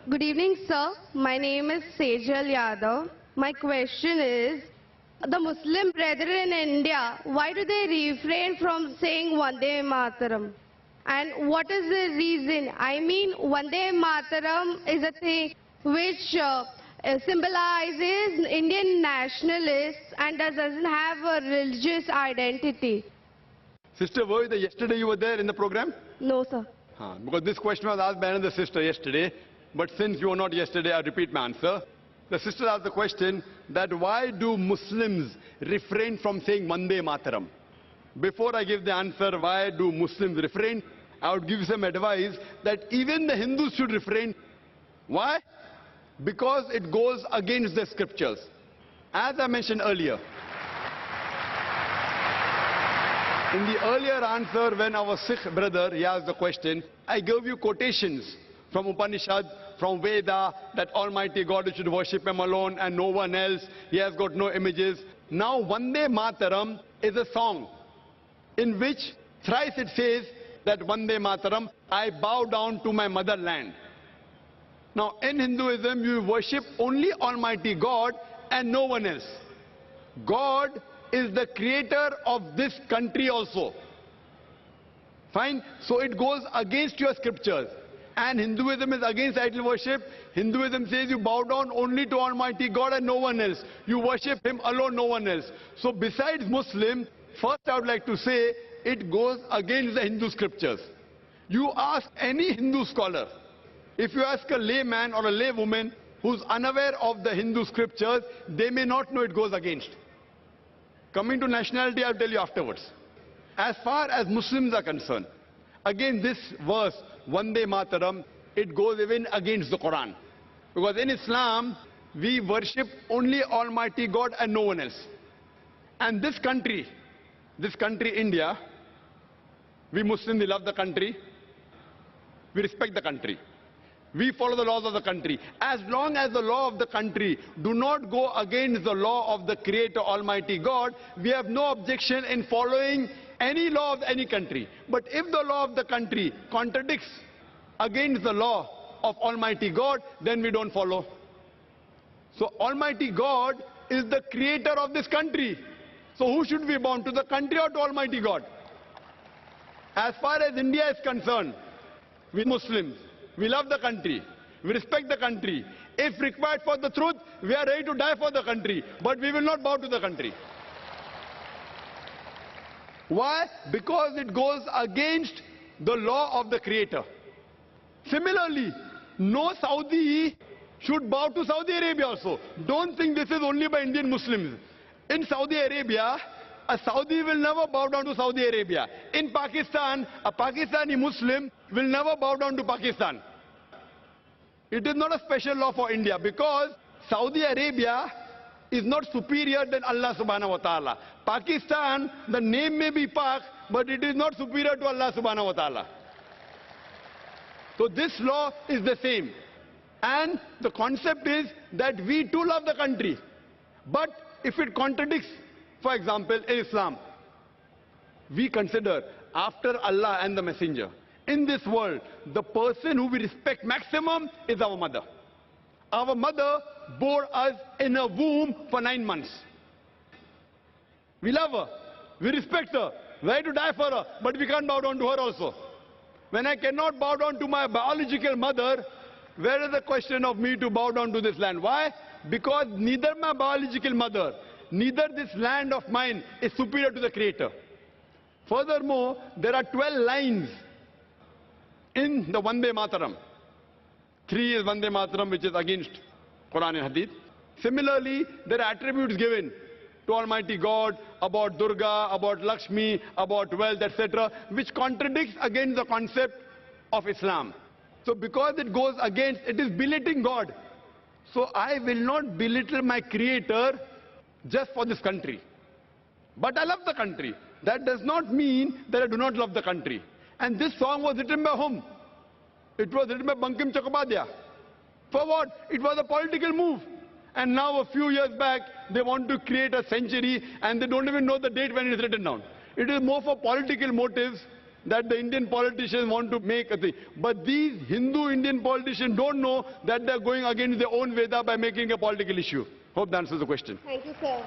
Good evening, sir. My name is Sejal Yadav. My question is, the Muslim brethren in India, why do they refrain from saying Vande Mataram? And what is the reason? I mean, Vande Mataram is a thing which symbolizes Indian nationalists and doesn't have a religious identity. Sister Voida, yesterday you were there in the program? No, sir. Because this question was asked by another sister yesterday. But since you were not yesterday, I repeat my answer. The sister asked the question that why do Muslims refrain from saying Vande Mataram? Before I give the answer, why do Muslims refrain, I would give you some advice that even the Hindus should refrain. Why? Because it goes against the scriptures. As I mentioned earlier, in the earlier answer when our Sikh brother he asked the question, I gave you quotations from Upanishad, from Veda, that Almighty God should worship Him alone and no one else. He has got no images. Now Vande Mataram is a song in which thrice it says that Vande Mataram, I bow down to my motherland. Now in Hinduism you worship only Almighty God and no one else. God is the creator of this country also. Fine? So it goes against your scriptures. And Hinduism is against idol worship. Hinduism says you bow down only to Almighty God and no one else. You worship Him alone, no one else. So besides Muslim, first I would like to say, it goes against the Hindu scriptures. You ask any Hindu scholar, if you ask a layman or a laywoman who's unaware of the Hindu scriptures, they may not know it goes against. Coming to nationality, I'll tell you afterwards. As far as Muslims are concerned, again this verse, Vande Mataram, it goes even against the Quran. Because in Islam, we worship only Almighty God and no one else. And this country, India, we Muslims, we love the country, we respect the country. We follow the laws of the country. As long as the law of the country do not go against the law of the Creator Almighty God, we have no objection in following any law of any country. But if the law of the country contradicts against the law of Almighty God, then we don't follow. So Almighty God is the creator of this country. So who should we bow to, the country or to Almighty God? As far as India is concerned, we Muslims, we love the country, we respect the country. If required for the truth, we are ready to die for the country, but we will not bow to the country. Why? Because it goes against the law of the Creator. Similarly, no Saudi should bow to Saudi Arabia also. Don't think this is only by Indian Muslims. In Saudi Arabia, a Saudi will never bow down to Saudi Arabia. In Pakistan, a Pakistani Muslim will never bow down to Pakistan. It is not a special law for India because Saudi Arabia is not superior than Allah subhanahu wa ta'ala. Pakistan, the name may be Pak, but it is not superior to Allah subhanahu wa ta'ala. So this law is the same. And the concept is that we too love the country. But if it contradicts, for example, in Islam, we consider after Allah and the Messenger, in this world, the person who we respect maximum is our mother. Our mother bore us in a womb for 9 months. We love her, we respect her, we are ready to die for her, but we can't bow down to her also. When I cannot bow down to my biological mother, where is the question of me to bow down to this land? Why? Because neither my biological mother, neither this land of mine is superior to the Creator. Furthermore, there are 12 lines in the Vande Mataram. 3 is Vande Mataram, which is against Quran and Hadith. Similarly, there are attributes given to Almighty God about Durga, about Lakshmi, about wealth, etc., which contradicts against the concept of Islam. So because it goes against, it is belittling God. So I will not belittle my Creator just for this country. But I love the country. That does not mean that I do not love the country. And this song was written by whom? It was written by Bankim Chakrabarty. For what? It was a political move. And now a few years back, they want to create a century and they don't even know the date when it is written down. It is more for political motives that the Indian politicians want to make a thing. But these Hindu Indian politicians don't know that they're going against their own Veda by making a political issue. Hope that answers the question. Thank you, sir.